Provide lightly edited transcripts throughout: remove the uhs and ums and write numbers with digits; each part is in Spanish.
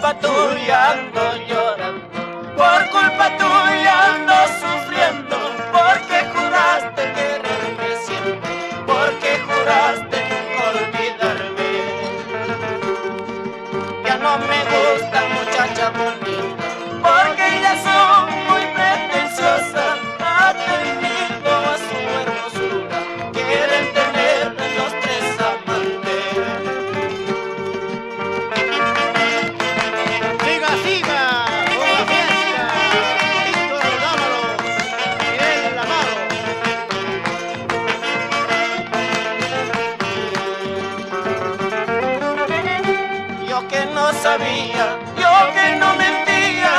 culpa tuya ando llorando, por culpa tuya ando sufriendo, porque juraste quererme siempre, porque juraste nunca olvidarme. Ya no me gusta muchacha bonita, porque ya son muy pretenciosas, ha tenido a su hermosura, quieren tener los tres amantes. Siga, siga, con la fiesta, Víctor Dávalos, Miguel Amaro. Yo que no sabía, yo que no mentía,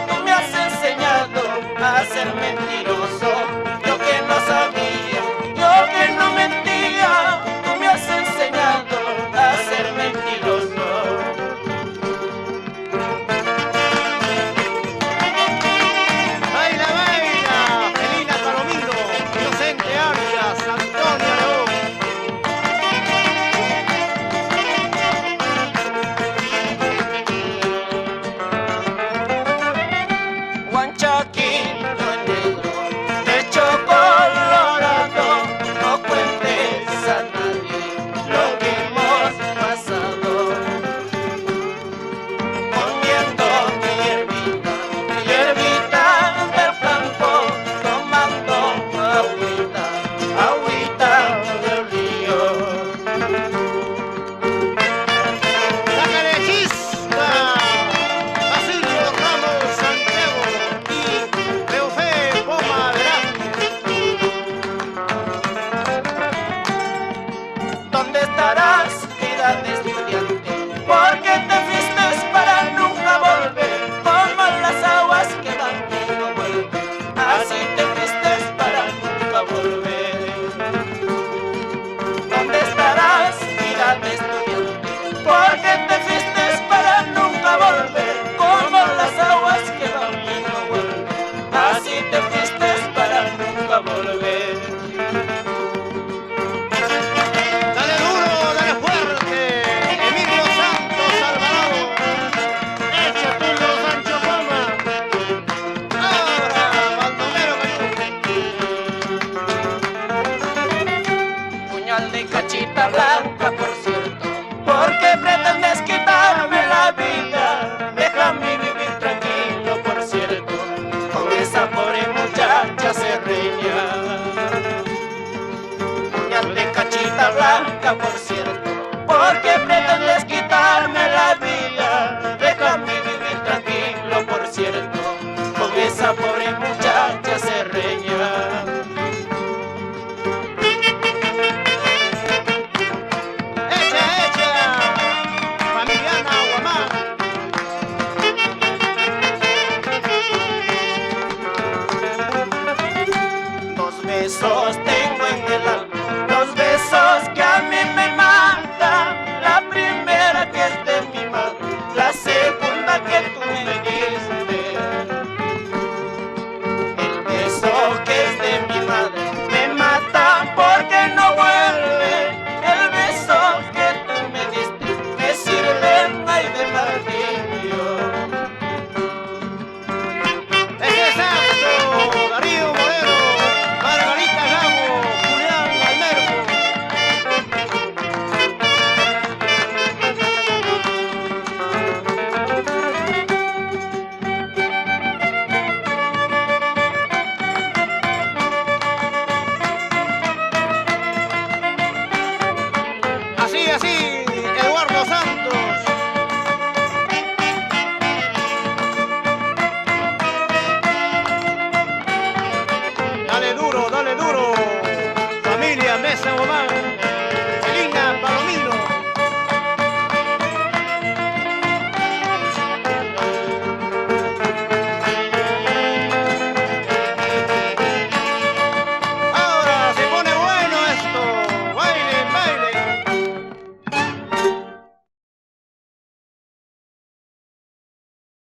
tú me has enseñado a ser mentiroso. Yo que no sabía, yo que no mentía, tú me has enseñado a ser mentiroso. Baila, baila, Felina Palomino, Inocente Arias, Antonia León. Guanchaquito negro, pecho colorado, no cuentes a nadie lo que hemos pasado. Comiendo mi hierbita del campo, tomando agüita, agüita del río. Sácale chispa, Basilio Ramos Santiago y Leofé Poma Velázquez. ¿Dónde estarás, vida de